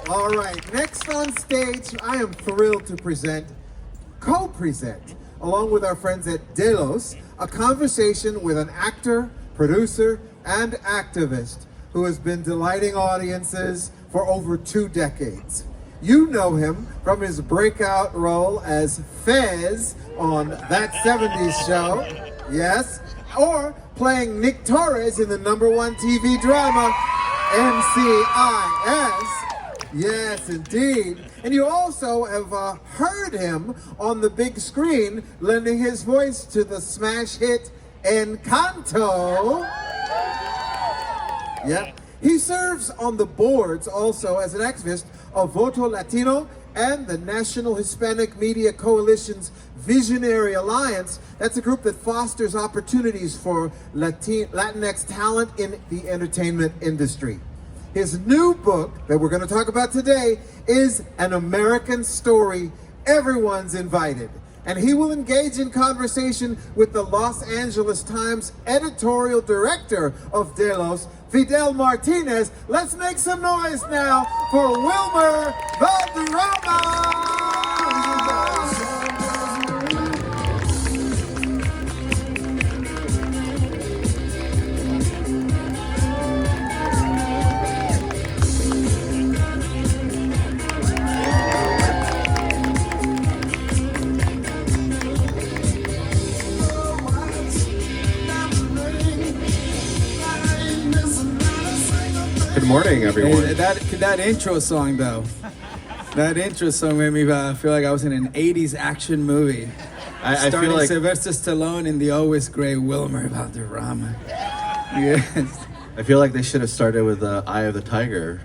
All right, next on stage, I am thrilled to co-present, along with our friends at Delos, a conversation with an actor, producer, and activist who has been delighting audiences for over 2 decades. You know him from his breakout role as Fez on That 70s Show, yes, or playing Nick Torres in the #1 TV drama, NCIS. Yes, indeed. And you also have heard him on the big screen, lending his voice to the smash hit Encanto. Yep. He serves on the boards also as an activist of Voto Latino and the National Hispanic Media Coalition's Visionary Alliance. That's a group that fosters opportunities for Latinx talent in the entertainment industry. His new book that we're going to talk about today is An American Story, Everyone's Invited. And he will engage in conversation with the Los Angeles Times editorial director of Delos, Fidel Martinez. Let's make some noise now for Wilmer Valderrama! Good morning, everyone. Hey, that intro song, though. That intro song made me feel like I was in an 80s action movie. I starring feel like Sylvester Stallone in the always great Wilmer Valderrama. Yes. I feel like they should have started with Eye of the Tiger.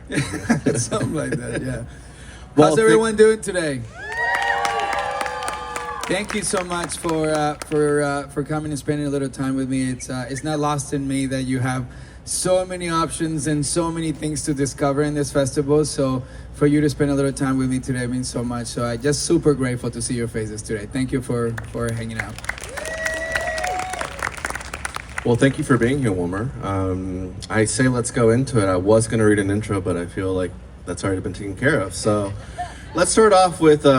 Something like that, yeah. Well, How's everyone doing today? Thank you so much for coming and spending a little time with me. It's not lost in me that you have so many options and so many things to discover in this festival. So for you to spend a little time with me today means so much. So I'm just super grateful to see your faces today. Thank you for hanging out. Well, thank you for being here, Wilmer. I say let's go into it. I was going to read an intro, but I feel like that's already been taken care of. So let's start off with, we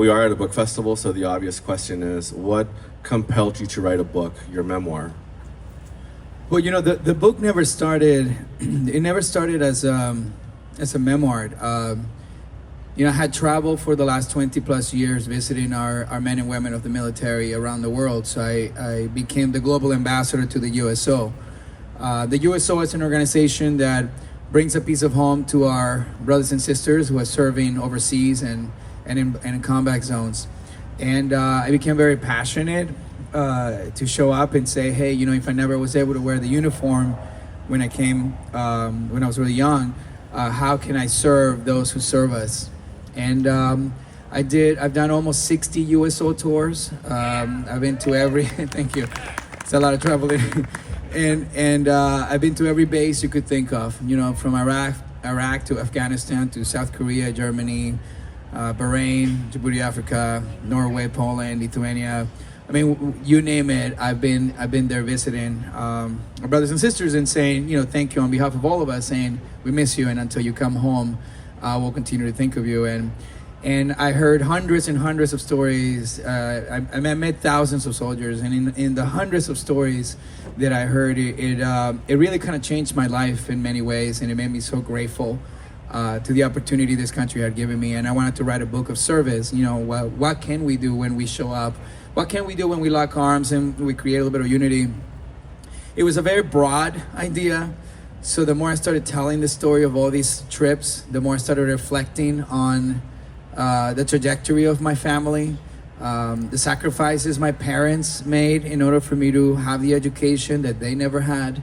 are at a book festival, so the obvious question is, what compelled you to write a book, your memoir? Well, the book never started. It never started as a memoir. I had traveled for the last 20 plus years visiting our men and women of the military around the world. So I became the global ambassador to the USO. The USO is an organization that brings a piece of home to our brothers and sisters who are serving overseas and in combat zones. And I became very passionate to show up and say, hey, if I never was able to wear the uniform when I came, when I was really young, how can I serve those who serve us? And I've done almost 60 USO tours. I've been to every, thank you. It's a lot of traveling. and I've been to every base you could think of, from Iraq to Afghanistan to South Korea, Germany, Bahrain, Djibouti, Africa, Norway, Poland, Lithuania. I mean, you name it. I've been there visiting our brothers and sisters and saying, thank you on behalf of all of us, saying we miss you, and until you come home, we'll continue to think of you. And I heard hundreds and hundreds of stories. I met thousands of soldiers, and in the hundreds of stories that I heard, it really kind of changed my life in many ways, and it made me so grateful to the opportunity this country had given me. And I wanted to write a book of service. What can we do when we show up? What can we do when we lock arms and we create a little bit of unity? It was a very broad idea. So the more I started telling the story of all these trips, the more I started reflecting on the trajectory of my family, the sacrifices my parents made in order for me to have the education that they never had.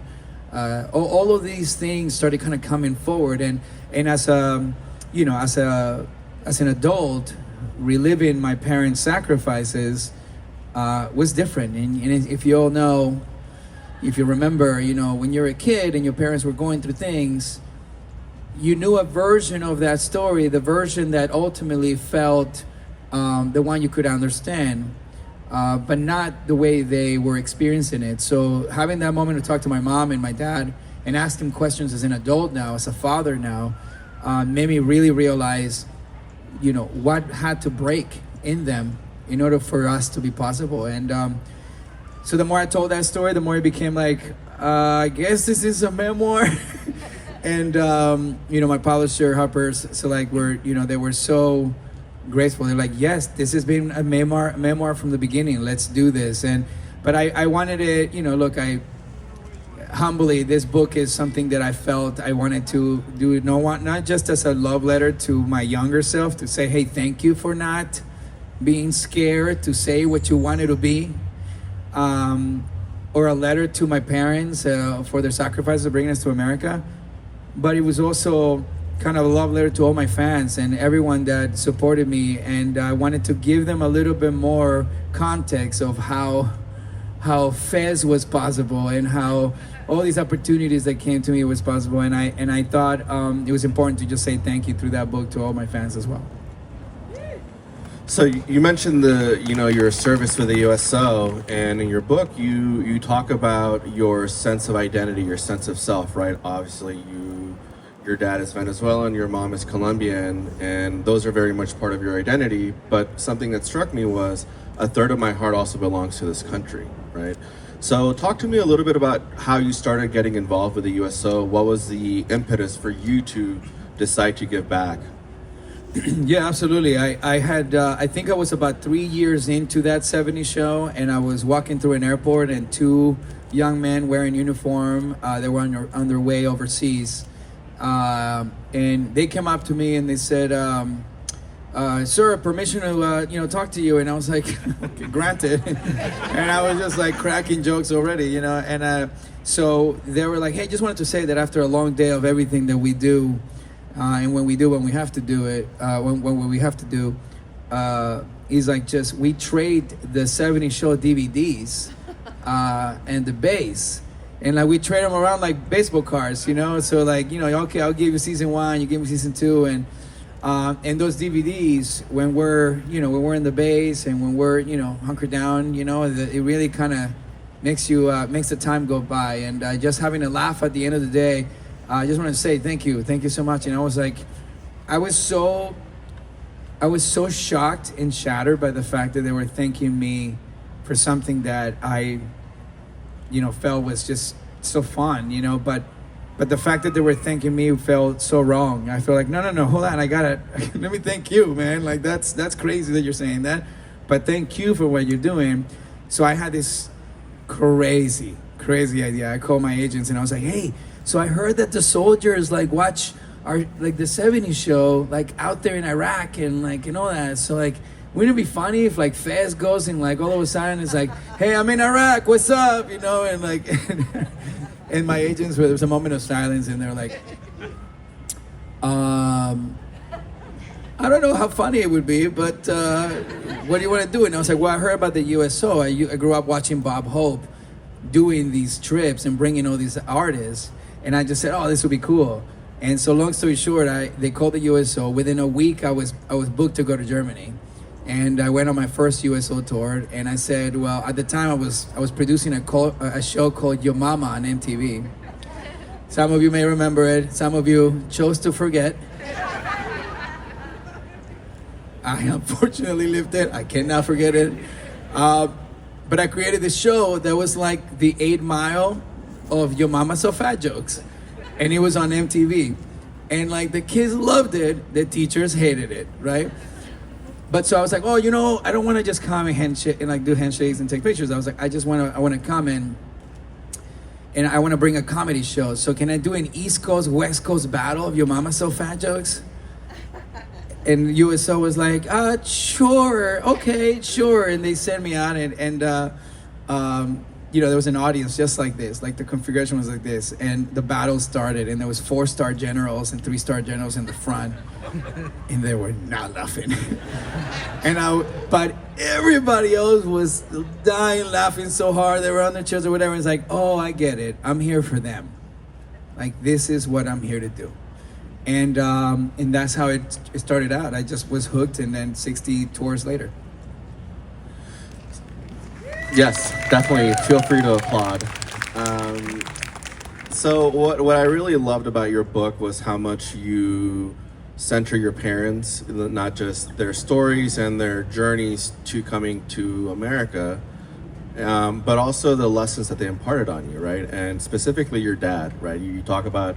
All of these things started kind of coming forward, and as an adult, reliving my parents' sacrifices was different. And if you all know, if you remember, when you're a kid and your parents were going through things, you knew a version of that story, the version that ultimately felt the one you could understand, but not the way they were experiencing it. So having that moment to talk to my mom and my dad and ask them questions as an adult now, as a father now, made me really realize, you know, what had to break in them in order for us to be possible. And so the more I told that story, the more it became like, I guess this is a memoir. And you know, my publisher Harper's Select were, you know, they were so graceful. They're like, yes, this has been a memoir from the beginning. Let's do this. And but I wanted it, you know, look, humbly, this book is something that I felt I wanted to do, not just as a love letter to my younger self, to say, hey, thank you for not being scared to say what you wanted to be, or a letter to my parents for their sacrifices of bringing us to America. But it was also kind of a love letter to all my fans and everyone that supported me, and I wanted to give them a little bit more context of how Fez was possible and how all these opportunities that came to me was possible. And I thought it was important to just say thank you through that book to all my fans as well. So you mentioned your service for the USO, and in your book you talk about your sense of identity, your sense of self, right? Obviously your dad is Venezuelan, your mom is Colombian, and those are very much part of your identity. But something that struck me was a third of my heart also belongs to this country, right? So talk to me a little bit about how you started getting involved with the USO. What was the impetus for you to decide to give back? Yeah, absolutely. I had, I think I was about 3 years into that 70 show, and I was walking through an airport, and two young men wearing uniform, they were on their way overseas. And they came up to me and they said, sir, permission to, talk to you. And I was like, okay, granted. And I was just like cracking jokes already, you know. And so they were like, hey, just wanted to say that after a long day of everything that we do, and when we have to do it, when we have to do, he's like, just, we trade the 70 show DVDs and the bass. And like we trade them around like baseball cards, you know. So like, okay, I'll give you season 1, you give me season 2, and those DVDs, when we're in the base and when we're hunkered down, it really kind of makes the time go by. And just having a laugh at the end of the day, I just wanted to say thank you so much. And I was like, I was so shocked and shattered by the fact that they were thanking me for something that I felt was just so fun, but the fact that they were thanking me felt so wrong. I feel like, no, hold on, I got it. Let me thank you, man. Like that's crazy that you're saying that, but thank you for what you're doing. So I had this crazy idea. I called my agents and I was like, hey, so I heard that the soldiers like watch our the 70s show like out there in Iraq and all that. So like, wouldn't it be funny if like Fez goes and like all of a sudden it's like, hey, I'm in Iraq, what's up? And like, and my agents, there was a moment of silence and they're like, I don't know how funny it would be, but what do you want to do? And I was like, well, I heard about the USO. I grew up watching Bob Hope doing these trips and bringing all these artists. And I just said, oh, this would be cool. And so long story short, they called the USO. Within a week, I was booked to go to Germany. And I went on my first USO tour, and I said, well, at the time I was producing a show called Yo Mama on MTV. Some of you may remember it. Some of you chose to forget. I unfortunately lived it. I cannot forget it. But I created this show that was like the 8 Mile of Yo Mama So Fat jokes. And it was on MTV. And like the kids loved it, the teachers hated it, right? But so I was like, oh, I don't want to just come and handshake and like do handshakes and take pictures. I was like, I want to come and I want to bring a comedy show. So can I do an East Coast, West Coast battle of Your Mama So Fat jokes? And USO was like, sure, okay, sure. And they sent me out and there was an audience just like this, like the configuration was like this. And the battle started and there was 4-star generals and 3-star generals in the front. And they were not laughing. But everybody else was dying, laughing so hard. They were on their chairs or whatever. It's like, oh, I get it. I'm here for them. Like, this is what I'm here to do. And that's how it started out. I just was hooked, and then 60 tours later. Yes, definitely. Feel free to applaud. So what I really loved about your book was how much you center your parents, not just their stories and their journeys to coming to America, but also the lessons that they imparted on you, right? And specifically your dad, right? You talk about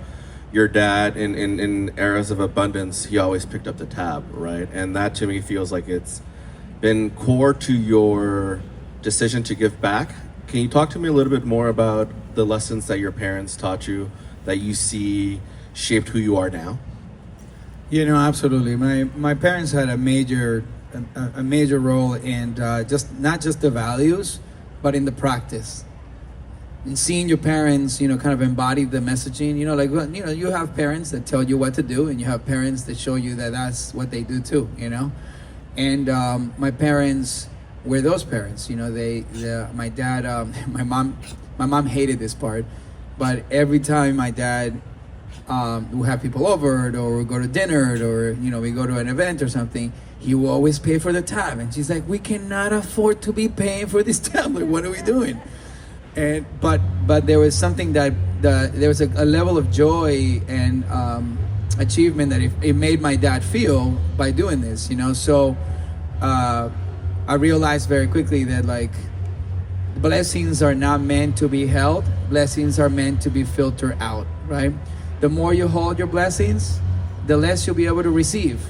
your dad in eras of abundance, he always picked up the tab, right? And that to me feels like it's been core to your decision to give back. Can you talk to me a little bit more about the lessons that your parents taught you that you see shaped who you are now? You know, absolutely. My parents had a major role in just not just the values, but in the practice. And seeing your parents, you know, kind of embody the messaging. You know, like, you know, you have parents that tell you what to do, and you have parents that show you that that's what they do too. You know, and my parents were those parents. You know, my dad, my mom hated this part, but every time my dad we have people over, or we go to dinner, or you know, we go to an event or something, he will always pay for the tab, and she's like, we cannot afford to be paying for this tab. Like, what are we doing? And but there was something that there was a level of joy and achievement that it made my dad feel by doing this, you know. So I realized very quickly that, like, blessings are not meant to be held. Blessings are meant to be filtered out, right? The more you hold your blessings, the less you'll be able to receive,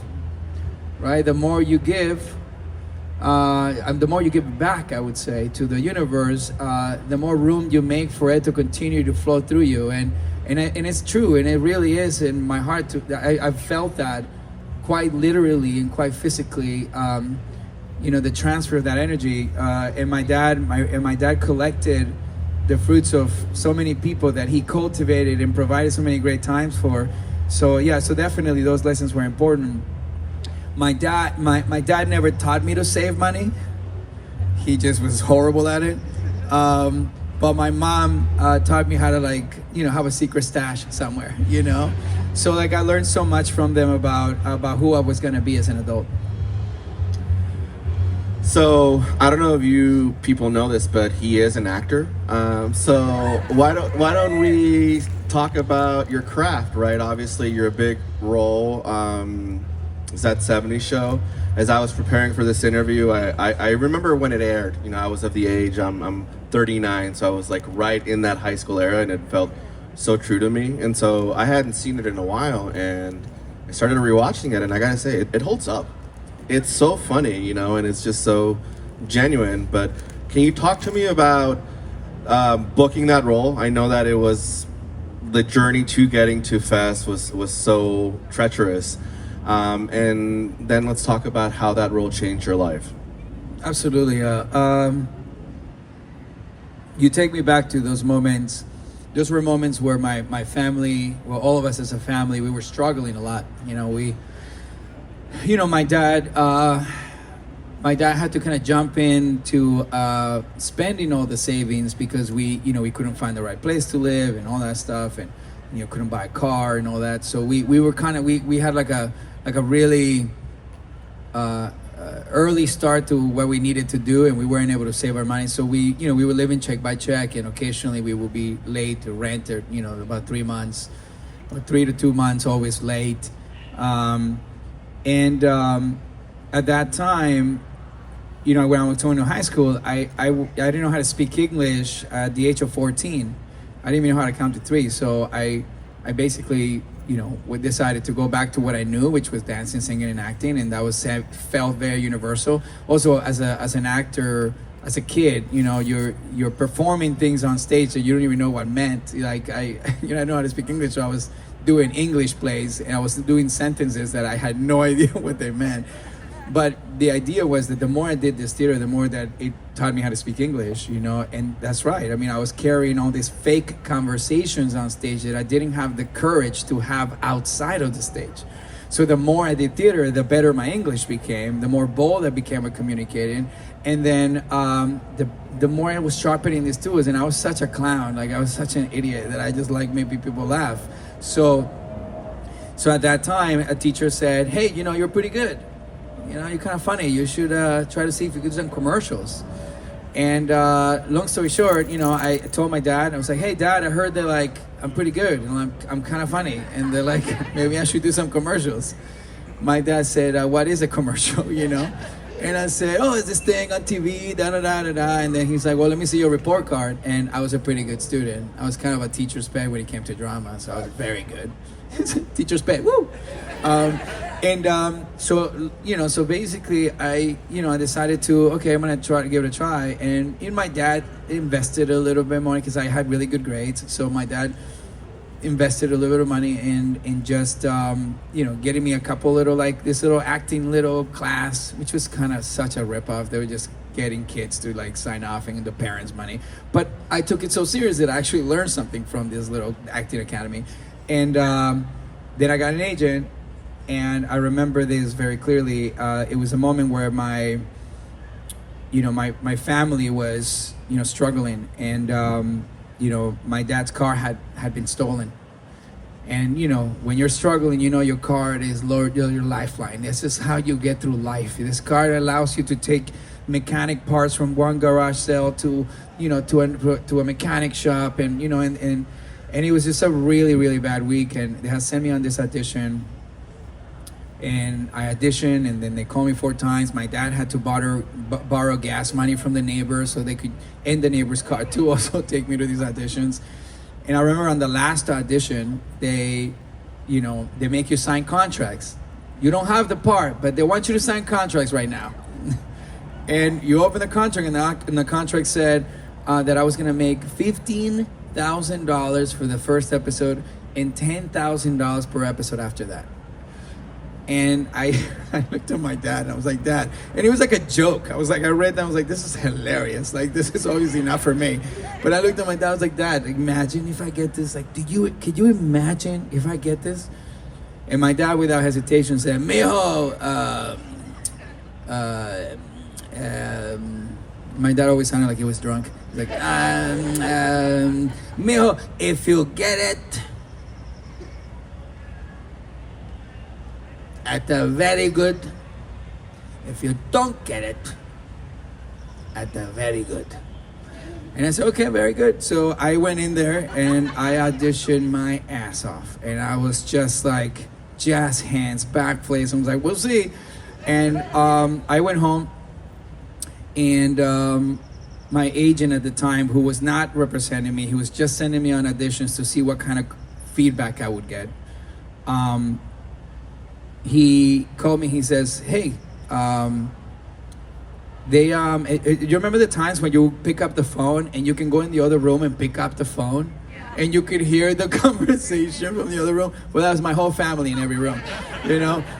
right? The more you give, and the more you give back, I would say, to the universe, the more room you make for it to continue to flow through you. And it's true, and it really is in my heart. I've felt that quite literally and quite physically. You know, the transfer of that energy. And my dad collected the fruits of so many people that he cultivated and provided so many great times for. So yeah, so definitely those lessons were important. My dad never taught me to save money. He just was horrible at it. But my mom taught me how to, like, you know, have a secret stash somewhere, you know? So like I learned so much from them about who I was gonna be as an adult. So I don't know if you people know this, but he is an actor. So why don't we talk about your craft, right? Obviously, you're a big role. Is that 70s show? As I was preparing for this interview, I remember when it aired. You know, I was of the age. I'm 39, so I was like right in that high school era, and it felt so true to me. And so I hadn't seen it in a while, and I started rewatching it, and I gotta say, it holds up. It's so funny, you know, and it's just so genuine. But can you talk to me about booking that role? I know that it was the journey to getting to Fest was so treacherous, and then let's talk about how that role changed your life. Absolutely. You take me back to those moments. Those were moments where my family, well, all of us as a family, we were struggling a lot. My dad had to kind of jump into spending all the savings because we couldn't find the right place to live and all that stuff, and couldn't buy a car and all that. So we were kind of we had like a really early start to what we needed to do, and we weren't able to save our money. So we were living check by check, and occasionally we would be late to rent, or about 3 months or 3 to 2 months, always late. At that time, when I was going to high school, I didn't know how to speak English at the age of 14. I didn't even know how to count to 3. So I basically, we decided to go back to what I knew, which was dancing, singing, and acting, and that felt very universal. Also, as an actor, as a kid, you're performing things on stage that you don't even know what meant. Like I know how to speak English, so I was doing English plays, and I was doing sentences that I had no idea what they meant. But the idea was that the more I did this theater, the more that it taught me how to speak English, and that's right. I mean, I was carrying all these fake conversations on stage that I didn't have the courage to have outside of the stage. So the more I did theater, the better my English became, the more bold I became at communicating. And then the more I was sharpening these tools, and I was such a clown, like I was such an idiot that I just like making people laugh. So at that time, a teacher said, "Hey, you're pretty good. You're kind of funny. You should try to see if you could do some commercials." And long story short, I told my dad, I was like, "Hey, Dad, I heard that I'm pretty good, and I'm kind of funny. And they're like, maybe I should do some commercials. My dad said, what is a commercial, you know? And I said, oh, it's this thing on TV, da da da da da. And then he's like, well, let me see your report card. And I was a pretty good student. I was kind of a teacher's pet when it came to drama, so I was very good. Teacher's pet, woo! So, you know, so basically I decided to, okay, I'm gonna try to give it a try. And my dad invested a little bit more because I had really good grades. So my dad invested a little bit of money in just getting me a couple little, like this little acting little class, which was kind of such a ripoff. They were just getting kids to like sign off and the parents' money. But I took it so serious that I actually learned something from this little acting academy. And then I got an agent, and I remember this very clearly. It was a moment where my family was struggling, and my dad's car had been stolen. And when you're struggling, your card is your lifeline. This is how you get through life. This card allows you to take mechanic parts from one garage sale to a mechanic shop, and it was just a really, really bad week. And they had sent me on this audition, and I auditioned, and then they called me 4 times. My dad had to borrow gas money from the neighbors so they could, in the neighbor's car, to also take me to these auditions. And I remember on the last audition, they make you sign contracts. You don't have the part, but they want you to sign contracts right now. And you open the contract, and the contract said that I was gonna make $15,000 for the first episode and $10,000 per episode after that. And I looked at my dad, and I was like, Dad, and it was like a joke. I read that, I was like, this is hilarious. Like, this is obviously not for me. But I looked at my dad, I was like, Dad, imagine if I get this. Like, could you imagine if I get this? And my dad, without hesitation, said, Mijo, my dad always sounded like he was drunk. He's like, Mijo, if you get it, at the very good. If you don't get it, at the very good. And I said, okay, very good. So I went in there and I auditioned my ass off. And I was just like, jazz hands, back place. I was like, we'll see. And I went home, and my agent at the time, who was not representing me, he was just sending me on auditions to see what kind of feedback I would get. He called me, he says, hey, you remember the times when you pick up the phone and you can go in the other room and pick up the phone? Yeah. And you could hear the conversation from the other room? Well, that was my whole family in every room,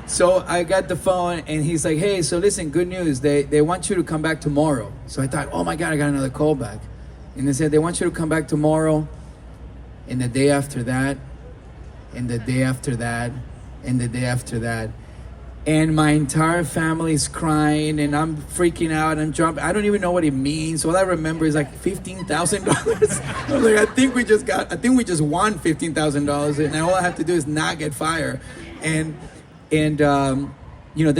So I got the phone, and he's like, hey, so listen, good news. They want you to come back tomorrow. So I thought, oh my God, I got another call back. And they said, they want you to come back tomorrow, and the day after that, and the day after that, and the day after that. And my entire family's crying, and I'm freaking out, and jumping. I don't even know what it means. All I remember is like $15,000. I was like, I think we just won $15,000, and all I have to do is not get fired. And then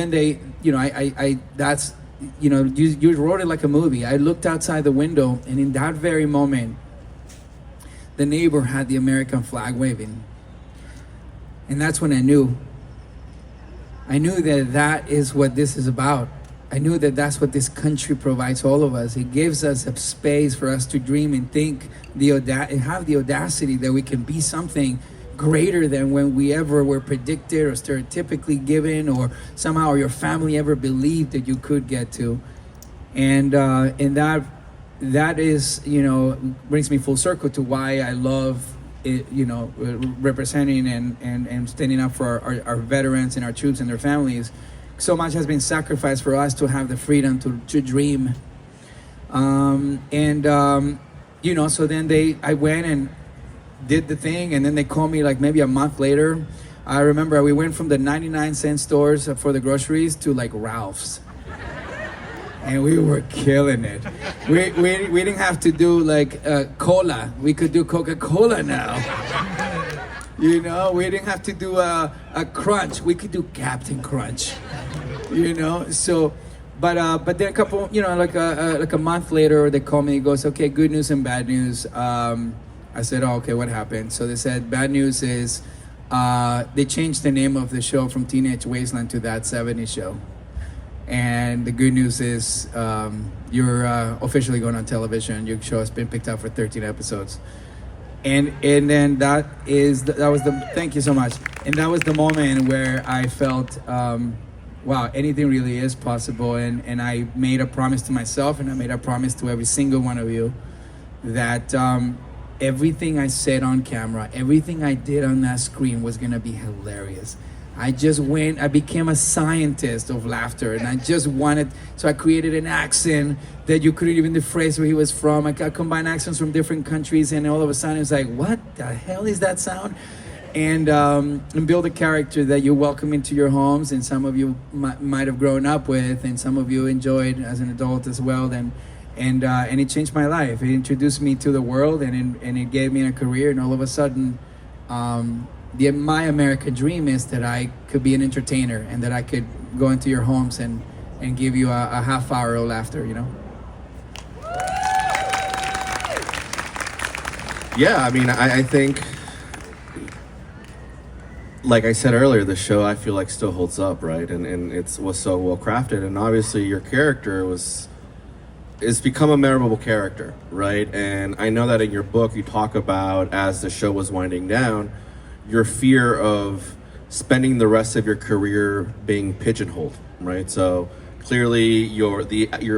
they, that's, you wrote it like a movie. I looked outside the window, and in that very moment, the neighbor had the American flag waving. And that's when I knew that is what this is about. I knew that that's what this country provides all of us. It gives us a space for us to dream and think, and have the audacity that we can be something greater than when we ever were predicted or stereotypically given, or somehow your family ever believed that you could get to. And that is, brings me full circle to why I love representing and standing up for our veterans and our troops and their families. So much has been sacrificed for us to have the freedom to dream. So then I went and did the thing, and then they called me like maybe a month later. I remember we went from the 99-cent stores for the groceries to like Ralph's. And we were killing it. We didn't have to do like cola. We could do Coca-Cola now. We didn't have to do a Crunch. We could do Captain Crunch. So, but then a couple, like a month later, they call me. He goes, okay, good news and bad news. I said, oh, okay, what happened? So they said, bad news is they changed the name of the show from Teenage Wasteland to That 70s Show. And the good news is you're officially going on television. Your show has been picked up for 13 episodes. And then that was the thank you so much. And that was the moment where I felt, wow, anything really is possible. And I made a promise to myself, and I made a promise to every single one of you that everything I said on camera, everything I did on that screen was gonna be hilarious. I became a scientist of laughter, and I just wanted, so I created an accent that you couldn't even phrase where he was from. I combined accents from different countries, and all of a sudden it's like, what the hell is that sound? And build a character that you welcome into your homes, and some of you might have grown up with, and some of you enjoyed as an adult as well. And it changed my life. It introduced me to the world, and it gave me a career. And all of a sudden, my American dream is that I could be an entertainer, and that I could go into your homes and give you a half hour of laughter, you know? Yeah, I mean, I think, like I said earlier, the show I feel like still holds up, right? And was so well crafted, and obviously your character is become a memorable character, right? And I know that in your book you talk about, as the show was winding down, your fear of spending the rest of your career being pigeonholed, right? So clearly your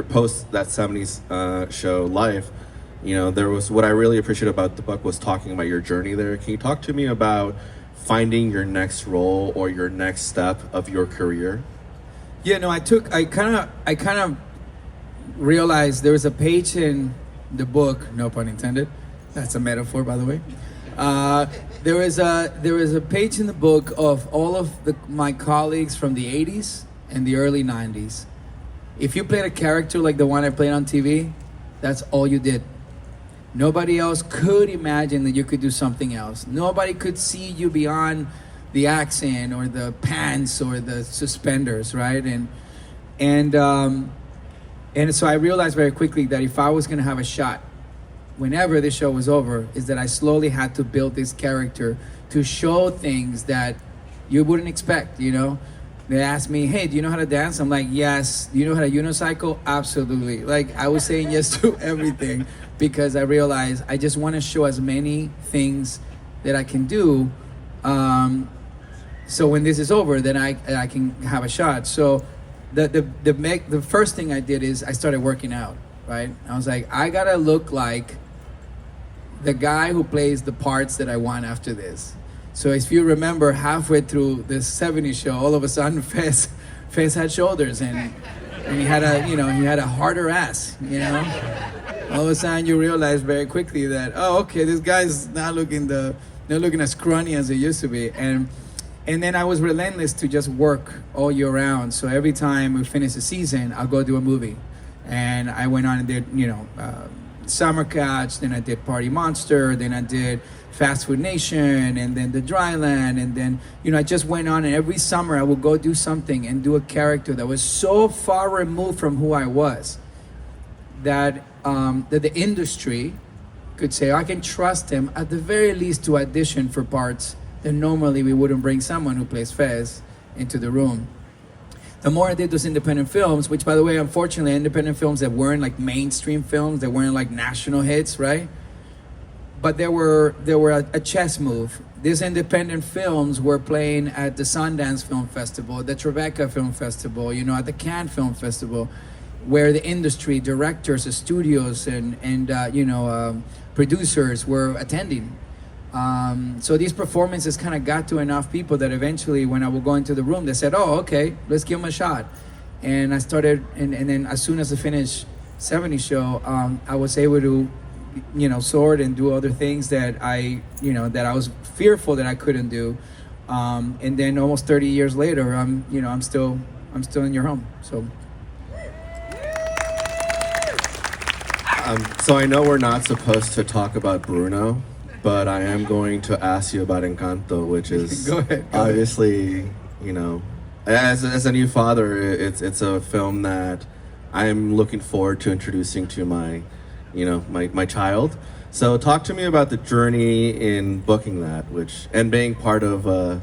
post that 70s show life, you know, there was, what I really appreciate about the book was talking about your journey there. Can you talk to me about finding your next role or your next step of your career? Yeah, no, I kind of realized there was a page in the book, no pun intended, that's a metaphor, by the way. There was a page in the book of all of my colleagues from the 80s and the early 90s. If you played a character like the one I played on TV, that's all you did. Nobody else could imagine that you could do something else. Nobody could see you beyond the accent or the pants or the suspenders, right? And so I realized very quickly that if I was going to have a shot, whenever the show was over, is that I slowly had to build this character to show things that you wouldn't expect, you know? They asked me, hey, do you know how to dance? I'm like, yes. Do you know how to unicycle? Absolutely. Like, I was saying yes to everything because I realized I just want to show as many things that I can do. So when this is over, then I can have a shot. So the first thing I did is I started working out, right? I was like, I gotta look like the guy who plays the parts that I want after this. So if you remember, halfway through the 70s show, all of a sudden Fez had shoulders and he had a harder ass, you know? All of a sudden you realize very quickly that, oh, okay, this guy's not looking as scrawny as he used to be. And then I was relentless to just work all year round. So every time we finish the season, I'll go do a movie. And I went on and did, Summer Catch, then I did Party Monster, then I did Fast Food Nation, and then The Dryland, and then, I just went on, and every summer I would go do something and do a character that was so far removed from who I was that the industry could say, I can trust him at the very least to audition for parts that normally we wouldn't bring someone who plays Fez into the room. The more I did those independent films, which, by the way, unfortunately, independent films that weren't like mainstream films, that weren't like national hits, right? But they were a chess move. These independent films were playing at the Sundance Film Festival, the Tribeca Film Festival, at the Cannes Film Festival, where the industry, directors, studios, and producers were attending. So these performances kind of got to enough people that eventually, when I would go into the room, they said, oh, okay, let's give them a shot. And I started, and then as soon as I finished 70 show, I was able to, sort and do other things that I was fearful that I couldn't do. And then almost 30 years later, I'm still in your home, so. So I know we're not supposed to talk about Bruno, but I am going to ask you about Encanto, which is Go ahead. Obviously, as a new father, it's a film that I'm looking forward to introducing to my child. So talk to me about the journey in booking that, and being part of an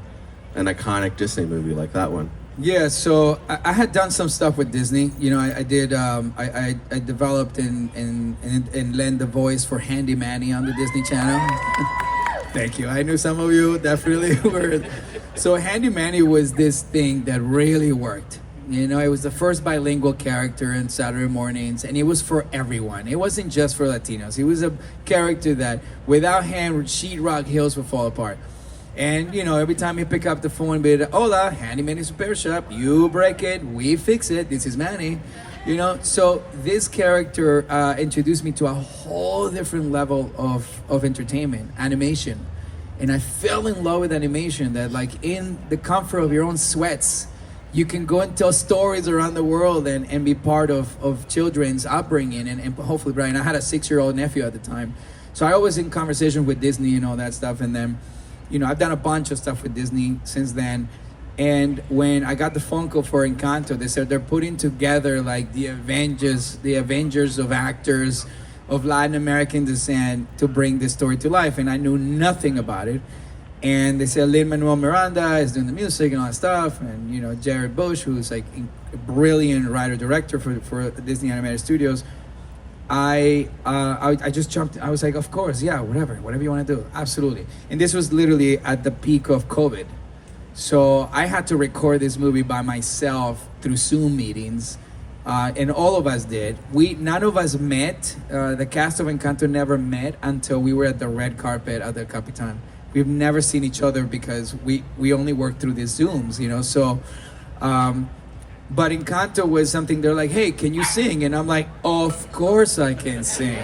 iconic Disney movie like that one. Yeah, so I had done some stuff with Disney. You know, I did. I developed and lent the voice for Handy Manny on the Disney Channel. Thank you. I knew some of you definitely were. So Handy Manny was this thing that really worked. You know, it was the first bilingual character in Saturday mornings, and it was for everyone. It wasn't just for Latinos. It was a character that, without him, Sheetrock Hills would fall apart. And, you know, every time you pick up the phone and be like, hola, Handy Manny's repair shop, you break it, we fix it, this is Manny. You know, so this character introduced me to a whole different level of entertainment, animation. And I fell in love with animation that, like, in the comfort of your own sweats, you can go and tell stories around the world and be part of children's upbringing. And hopefully, Brian, I had a 6-year-old nephew at the time. So I was in conversation with Disney and all that stuff. And then, you know, I've done a bunch of stuff with Disney since then. And when I got the phone call for Encanto, they said they're putting together like the Avengers of actors of Latin American descent to bring this story to life. And I knew nothing about it. And they said Lin-Manuel Miranda is doing the music and all that stuff. And, you know, Jared Bush, who's like a brilliant writer-director for Disney Animated Studios. I just jumped. I was like, of course, yeah, whatever you want to do, absolutely. And this was literally at the peak of COVID, so I had to record this movie by myself through Zoom meetings, and all of us did. None of us met. The cast of Encanto never met until we were at the red carpet at the Capitan. We've never seen each other because we only worked through these Zooms, you know. So. But Encanto was something, they're like, hey, can you sing? And I'm like, of course I can sing.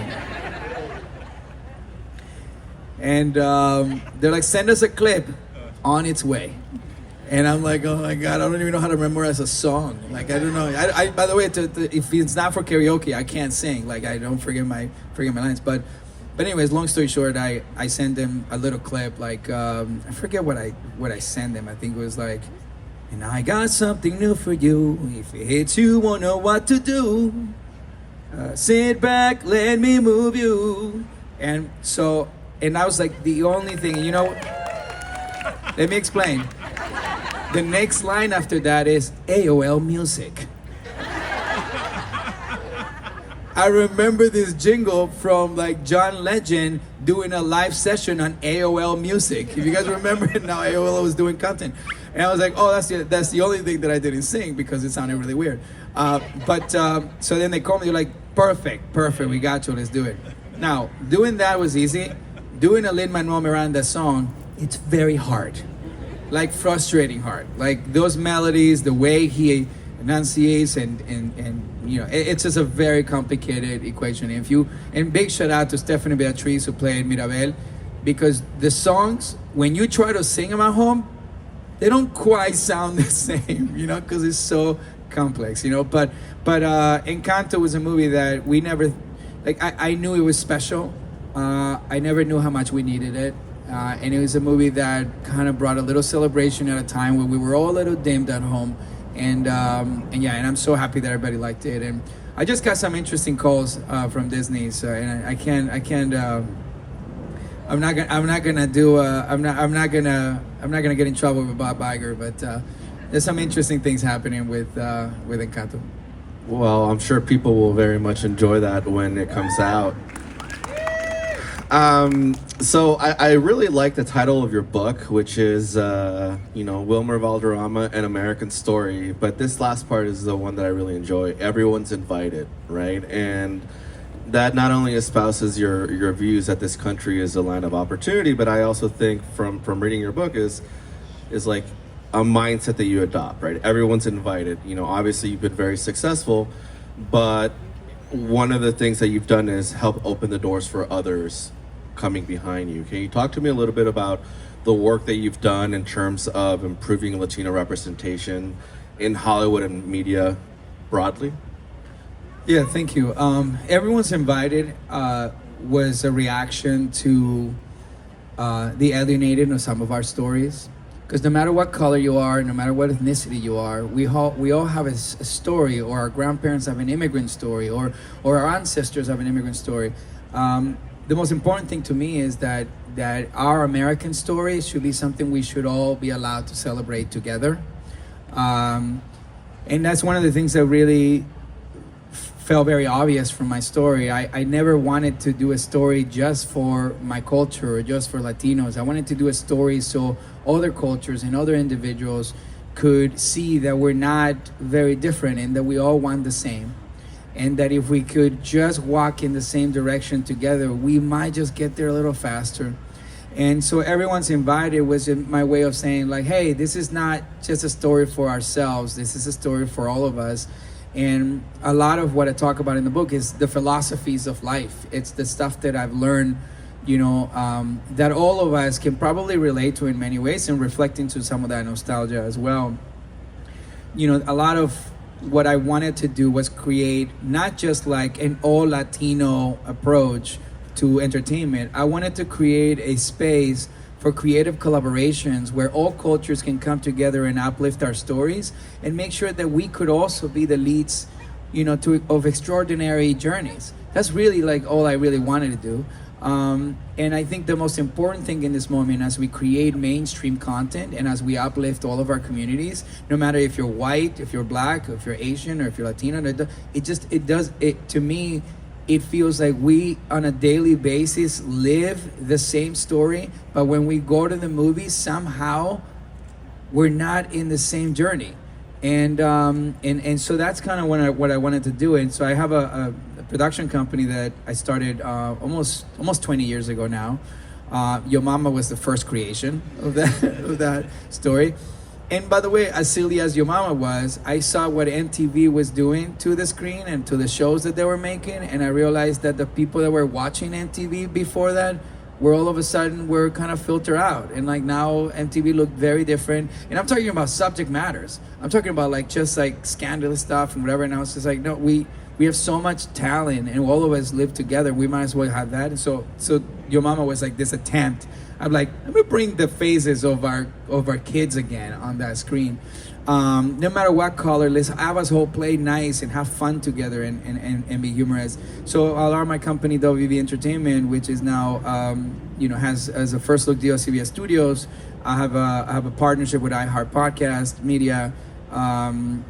And they're like, send us a clip, on its way. And I'm like, oh my God, I don't even know how to memorize a song. Like, I don't know. I by the way, if it's not for karaoke, I can't sing. Like, I don't forget my lines. But anyways, long story short, I sent them a little clip. Like, I forget what I sent them. I think it was like, and I got something new for you. If it hits you, won't know what to do. Sit back, let me move you. And I was like, the only thing, you know, let me explain. The next line after that is AOL Music. I remember this jingle from like John Legend doing a live session on AOL Music. If you guys remember it, now AOL was doing content. And I was like, oh, that's the only thing that I didn't sing because it sounded really weird. So then they called me, they're like, perfect, we got you, let's do it. Now, doing that was easy. Doing a Lin-Manuel Miranda song, it's very hard. Like frustrating hard. Like those melodies, the way he enunciates and you know, it's just a very complicated equation. And big shout out to Stephanie Beatriz who played Mirabel, because the songs, when you try to sing them at home, they don't quite sound the same, you know, because it's so complex, you know. But Encanto was a movie that we never, like, I knew it was special. I never knew how much we needed it. And it was a movie that kind of brought a little celebration at a time when we were all a little dimmed at home. And yeah, and I'm so happy that everybody liked it. And I just got some interesting calls from Disney, so and I'm not gonna get in trouble with Bob Iger, but there's some interesting things happening with Encanto. Well, I'm sure people will very much enjoy that when it comes out. So I really like the title of your book, which is, Wilmer Valderrama, An American Story. But this last part is the one that I really enjoy. Everyone's invited, right? And that not only espouses your views that this country is a land of opportunity, but I also think from reading your book is like a mindset that you adopt, right? Everyone's invited. You know, obviously you've been very successful, but one of the things that you've done is help open the doors for others coming behind you. Can you talk to me a little bit about the work that you've done in terms of improving Latino representation in Hollywood and media broadly? Yeah, thank you. Everyone's Invited was a reaction to the alienated of some of our stories. Because no matter what color you are, no matter what ethnicity you are, we all have a story, or our grandparents have an immigrant story, or our ancestors have an immigrant story. the most important thing to me is that our American stories should be something we should all be allowed to celebrate together. And that's one of the things that really felt very obvious from my story. I never wanted to do a story just for my culture or just for Latinos. I wanted to do a story so other cultures and other individuals could see that we're not very different and that we all want the same. And that if we could just walk in the same direction together, we might just get there a little faster. And so everyone's invited was my way of saying like, hey, this is not just a story for ourselves. This is a story for all of us. And a lot of what I talk about in the book is the philosophies of life. It's the stuff that I've learned, that all of us can probably relate to in many ways and reflect into some of that nostalgia as well. A lot of what I wanted to do was create not just like an all Latino approach to entertainment. I wanted to create a space for creative collaborations where all cultures can come together and uplift our stories and make sure that we could also be the leads, of extraordinary journeys. That's really like all I really wanted to do. And I think the most important thing in this moment, as we create mainstream content and as we uplift all of our communities, no matter if you're white, if you're black, if you're Asian, or if you're Latino, to me, it feels like we on a daily basis live the same story, but when we go to the movies, somehow we're not in the same journey. And so that's kind of what I wanted to do. And so I have a production company that I started almost 20 years ago now. Yo Mama was the first creation of that story. And by the way, as silly as Yo Mama was, I saw what MTV was doing to the screen and to the shows that they were making, and I realized that the people that were watching MTV before that were all of a sudden were kind of filtered out. And like now MTV looked very different. And I'm talking about subject matters. I'm talking about like just like scandalous stuff and whatever. And I was just like, no, we have so much talent and all of us live together. We might as well have that. And so Yo Mama was like this attempt. I'm like, let me bring the faces of our kids again on that screen. No matter what color, let's have us all play nice and have fun together and be humorous. So I'll allow my company, WV Entertainment, which is now, has as a first look deal CBS Studios. I have a partnership with iHeart Podcast Media, and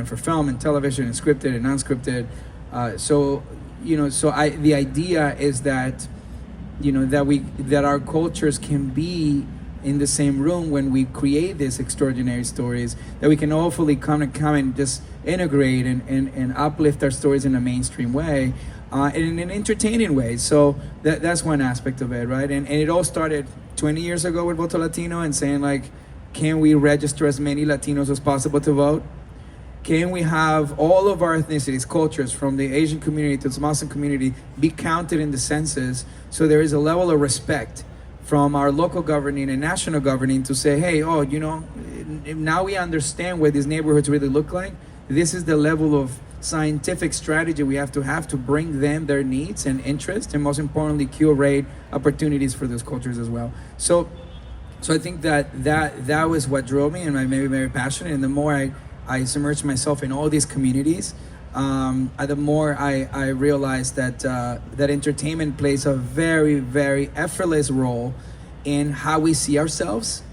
for film and television and scripted and unscripted. The idea is that, that our cultures can be in the same room when we create these extraordinary stories, that we can hopefully come and just integrate and uplift our stories in a mainstream way, and in an entertaining way. So that's one aspect of it, right? And it all started 20 years ago with Voto Latino and saying like, can we register as many Latinos as possible to vote? Can we have all of our ethnicities, cultures, from the Asian community to the Muslim community, be counted in the census, so there is a level of respect from our local governing and national governing to say, hey, now we understand what these neighborhoods really look like. This is the level of scientific strategy we have to bring them their needs and interests, and most importantly, curate opportunities for those cultures as well. So I think that was what drove me, and I made me very passionate. And the more I submerged myself in all these communities, the more I realized that entertainment plays a very, very effortless role in how we see ourselves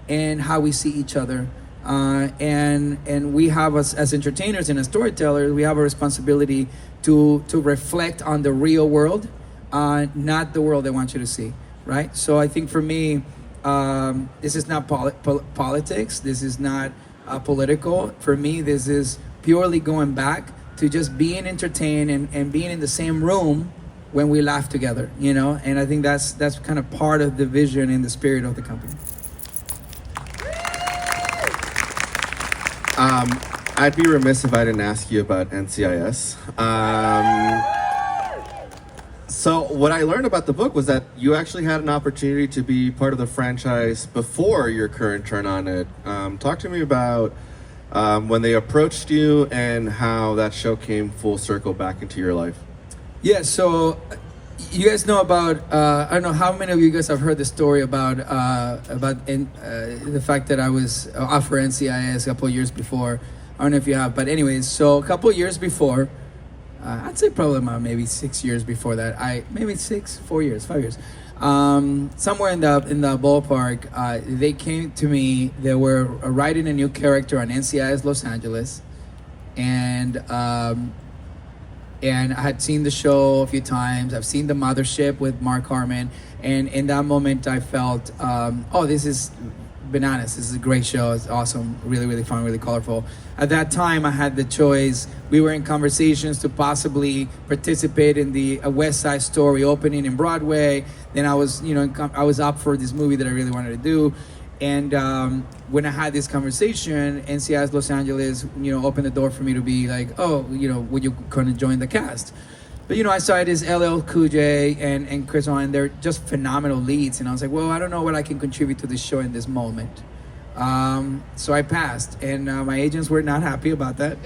and how we see each other. And we have, as entertainers and as storytellers, we have a responsibility to reflect on the real world, not the world they want you to see, right? So I think for me, this is not politics. This is not political. For me, this is purely going back to just being entertained and being in the same room when we laugh together, And I think that's kind of part of the vision and the spirit of the company. I'd be remiss if I didn't ask you about NCIS. So what I learned about the book was that you actually had an opportunity to be part of the franchise before your current turn on it. Talk to me about when they approached you and how that show came full circle back into your life. Yeah, so you guys know about, I don't know how many of you guys have heard the story about the fact that I was offered NCIS a couple of years before. I don't know if you have, but anyways, so a couple of years before, I'd say probably about maybe 6 years before that. Maybe 4 years, 5 years. Somewhere in the ballpark, they came to me. They were writing a new character on NCIS Los Angeles, and I had seen the show a few times. I've seen The Mothership with Mark Harmon, and in that moment, I felt, oh, this is bananas. This is a great show. It's awesome. Really, really fun. Really colorful. At that time, I had the choice. We were in conversations to possibly participate in the West Side Story opening in Broadway. Then I was, I was up for this movie that I really wanted to do. And when I had this conversation, NCIS Los Angeles, opened the door for me to be like, oh, would you kind of join the cast? But I saw it as LL Cool J and Chris Owen. They're just phenomenal leads, and I was like, well, I don't know what I can contribute to this show in this moment. So I passed, and my agents were not happy about that.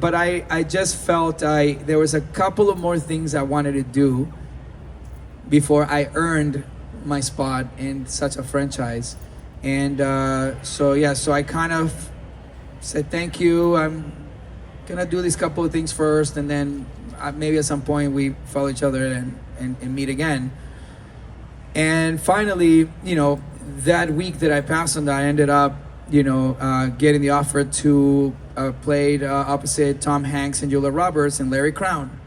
But I just felt there was a couple of more things I wanted to do before I earned my spot in such a franchise. And so I kind of said thank you. I'm gonna do these couple of things first, and then maybe at some point we follow each other and meet again. And finally, that week that I passed on that, I ended up getting the offer to play opposite Tom Hanks and Julia Roberts and Larry Crown.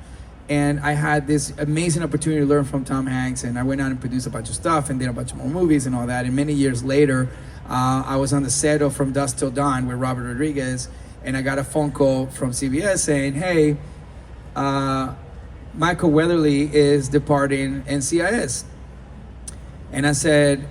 And I had this amazing opportunity to learn from Tom Hanks, and I went out and produced a bunch of stuff and did a bunch of more movies and all that. And many years later, I was on the set of From Dusk Till Dawn with Robert Rodriguez, and I got a phone call from CBS saying, hey, Michael Weatherly is departing NCIS. And I said,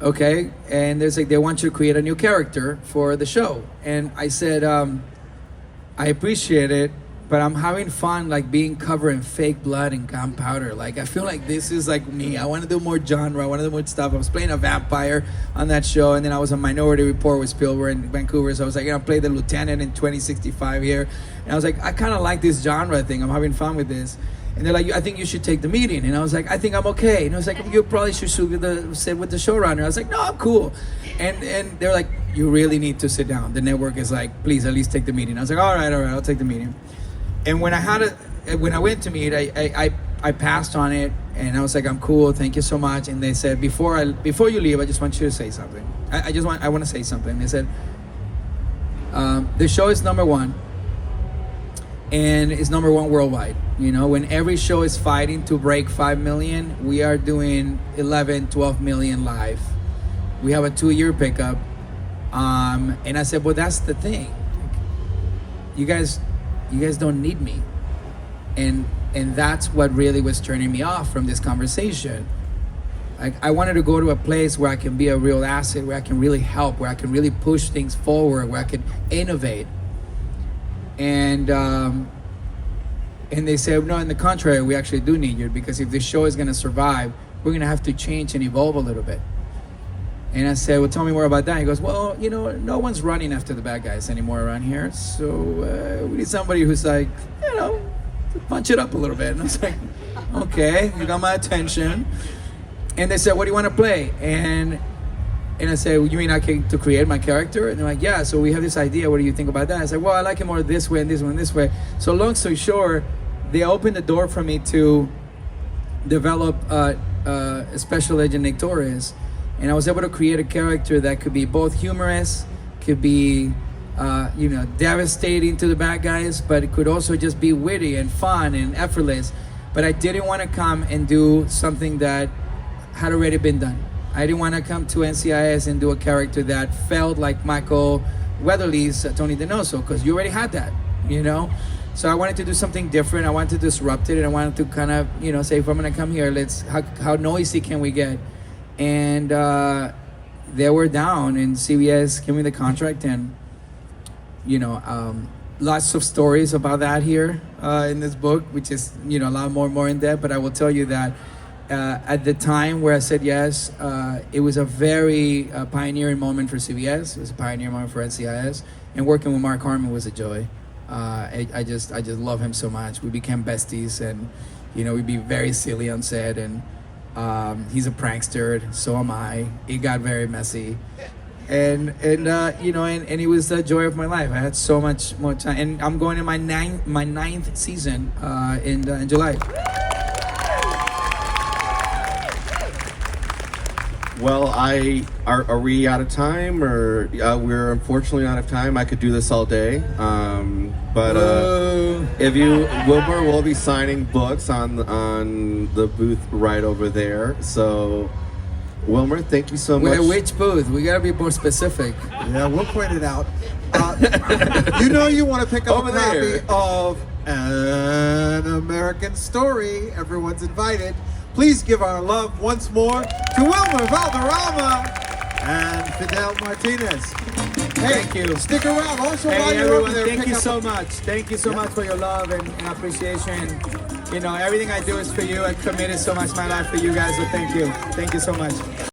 okay. And there's like, they want you to create a new character for the show. And I said, I appreciate it, but I'm having fun like being covered in fake blood and gunpowder. Like, I feel like this is like me. I want to do more genre. I want to do more stuff. I was playing a vampire on that show, and then I was on Minority Report with Spielberg in Vancouver. So I was like, play the lieutenant in 2065 here. And I was like, I kind of like this genre thing. I'm having fun with this. And they're like, I think you should take the meeting. And I was like, I think I'm okay. And I was like, you probably should sit with the showrunner. I was like, no, I'm cool. And they're like, you really need to sit down. The network is like, please at least take the meeting. I was like, all right, I'll take the meeting. And when I went to meet, I passed on it, and I was like, I'm cool, thank you so much. And they said, before you leave, I just want you to say something. I want to say something. They said, the show is #1, and it's #1 worldwide. When every show is fighting to break 5 million, we are doing 11, 12 million live. We have a 2-year pickup. And I said, well, that's the thing. You guys don't need me. And that's what really was turning me off from this conversation. I wanted to go to a place where I can be a real asset, where I can really help, where I can really push things forward, where I can innovate. And they said, no, in the contrary, we actually do need you, because if this show is going to survive, we're going to have to change and evolve a little bit. And I said, well, tell me more about that. He goes, well, no one's running after the bad guys anymore around here. So we need somebody who's like, punch it up a little bit. And I was like, okay, you got my attention. And they said, what do you want to play? And I said, well, you mean I came to create my character? And they're like, yeah, so we have this idea. What do you think about that? I said, well, I like it more this way and this one and this way. So long story short, they opened the door for me to develop Special Agent Nick Torres. And I was able to create a character that could be both humorous, could be, devastating to the bad guys, but it could also just be witty and fun and effortless. But I didn't want to come and do something that had already been done. I didn't want to come to NCIS and do a character that felt like Michael Weatherly's Tony DiNoso, because you already had that, So I wanted to do something different. I wanted to disrupt it, and I wanted to kind of, say, if I'm going to come here, how noisy can we get? And they were down, and CBS gave me the contract, and lots of stories about that here in this book, which is a lot more in depth. But I will tell you that at the time where I said yes, it was a very pioneering moment for CBS. It was a pioneering moment for NCIS, and working with Mark Harmon was a joy. I just love him so much. We became besties, and we'd be very silly on set, and he's a prankster, so am I. It got very messy, and you know, and it was the joy of my life. I had so much more time, and I'm going in my ninth season in July. Well, are we out of time, or we're unfortunately out of time? I could do this all day, but if you, Wilmer will be signing books on the booth right over there. So, Wilmer, thank you so much. Which booth? We gotta be more specific. Yeah, we'll point it out. You know you want to pick up Over a copy there. of An American Story. Everyone's invited. Please give our love once more to Wilmer Valderrama and Fidel Martinez. Hey, Thank you. Stick around. Also, Hey while you're over everyone, there, thank pick you up so much. Thank you so much for your love and appreciation. You know, everything I do is for you. I committed so much of my life for you guys, so thank you. Thank you so much.